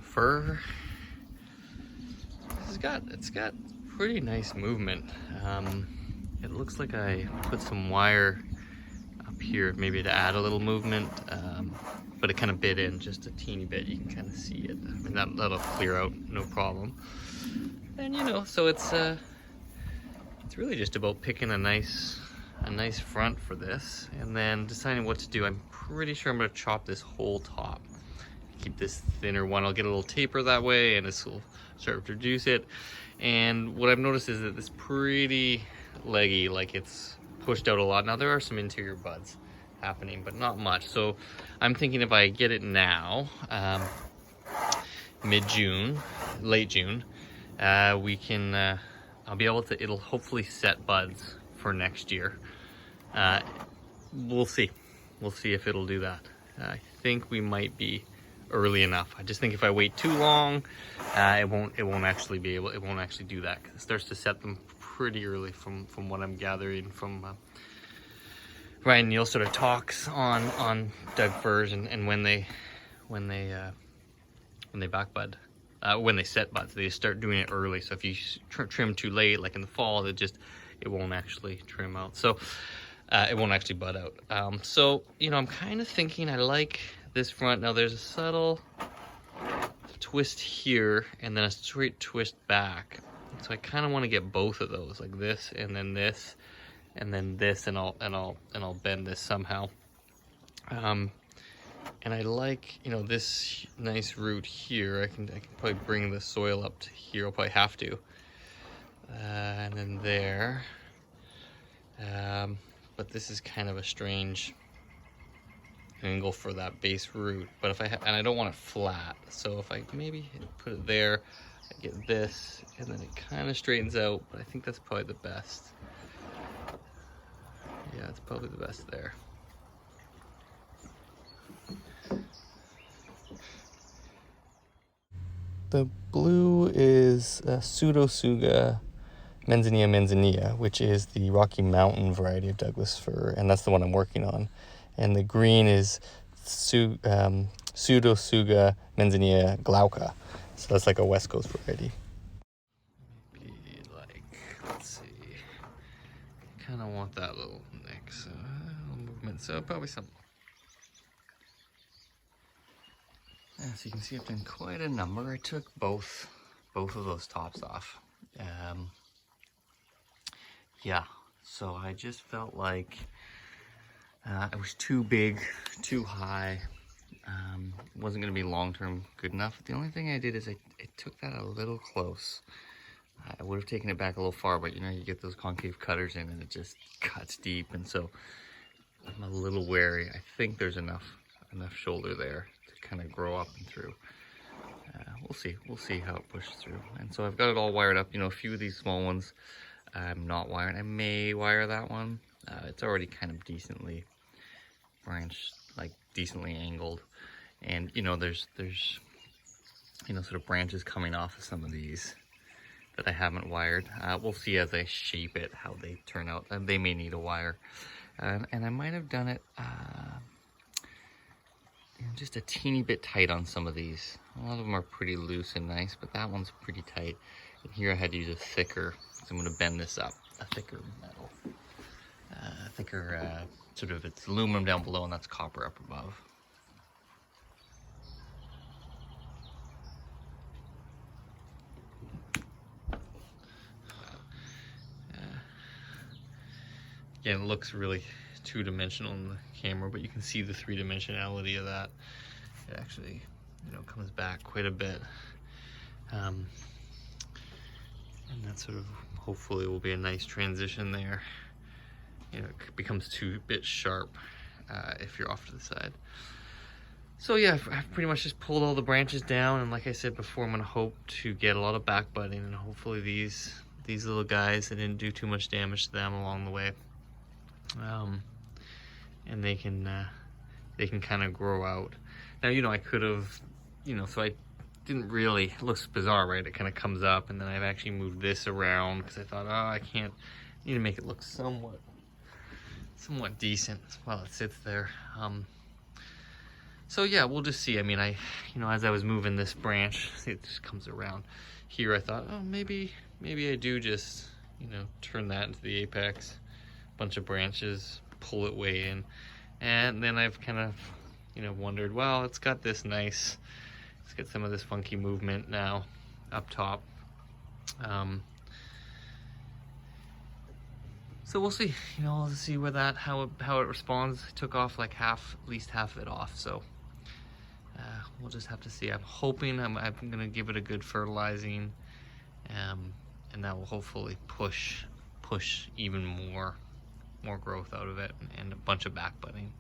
Fir. It's got pretty nice movement. It looks like I put some wire up here, maybe to add a little movement, but it kind of bit in just a teeny bit. You can kind of see it. I mean, that'll clear out, no problem. And you know, so it's really just about picking a nice front for this, and then deciding what to do. I'm pretty sure I'm gonna chop this whole top. Keep this thinner one. I'll get a little taper that way, and this will start to reduce it. And what I've noticed is that it's pretty leggy, like it's pushed out a lot. Now there are some interior buds happening, but not much. So I'm thinking if I get it now, mid-June, late June, we can, I'll be able to, it'll hopefully set buds for next year. We'll see. We'll see if it'll do that. I think we might be early enough. I just think if I wait too long, it won't actually do that, because it starts to set them pretty early from what I'm gathering from Ryan Neal sort of talks on Doug firs and when they back bud, when they set buds, they start doing it early. So if you trim too late, like in the fall, it won't actually trim out. So it won't actually bud out. So you know, I'm kind of thinking I like this front. Now there's a subtle twist here and then a straight twist back. So I kind of want to get both of those, like this and then this and then this, and I'll bend this somehow. And I like, you know, this nice root here. I can probably bring the soil up to here. I'll probably have to. And then there. But this is kind of a strange angle for that base root. But if and I don't want it flat, so if I maybe put it there, I get this, and then it kind of straightens out. But I think that's probably the best. Yeah, it's probably the best there. The blue is Pseudotsuga manzanilla, which is the Rocky Mountain variety of Douglas fir, and that's the one I'm working on. And the green is Pseudotsuga manzanilla glauca, so that's like a West Coast variety. Maybe like, let's see, kind of want that little mix, movement, so probably something. As you can see, I've done quite a number. I took both of those tops off. Yeah, so I just felt like it was too big, too high. Wasn't going to be long-term good enough. The only thing I did is I took that a little close. I would have taken it back a little far, but you know, you get those concave cutters in and it just cuts deep, and so I'm a little wary. I think there's enough shoulder there to kind of grow up and through. We'll see how it pushes through. And so I've got it all wired up. You know, a few of these small ones I'm not wiring. I may wire that one. It's already kind of decently branched, like decently angled, and you know, there's you know, sort of branches coming off of some of these that I haven't wired. We'll see as I shape it how they turn out. They may need a wire, and I might have done it you know, just a teeny bit tight on some of these. A lot of them are pretty loose and nice, but that one's pretty tight. And here I had to use a thicker, so I'm going to bend this up, a thicker metal, sort of, it's aluminum down below and that's copper up above. Again, it looks really two-dimensional in the camera, but you can see the three-dimensionality of that. It actually, you know, comes back quite a bit. And that sort of hopefully will be a nice transition there. You know, it becomes too bit sharp if you're off to the side. So yeah, I've pretty much just pulled all the branches down, and like I said before, I'm gonna hope to get a lot of back budding, and hopefully these little guys, I didn't do too much damage to them along the way. And they can kind of grow out. Now, you know, I could have, you know, so I didn't really, it looks bizarre, right? It kind of comes up, and then I've actually moved this around because I thought, oh, I need to make it look somewhat decent while it sits there. So yeah, we'll just see. I mean, as I was moving this branch, see, it just comes around here. I thought, oh, maybe I do just, turn that into the apex, bunch of branches, pull it way in, and then I've kind of, wondered, well, it's got this nice, let's get some of this funky movement now up top. So we'll see, we'll see where how it responds. I took off like at least half of it off, so we'll just have to see. I'm hoping I'm gonna give it a good fertilizing, and that will hopefully push even more growth out of it, and a bunch of back budding.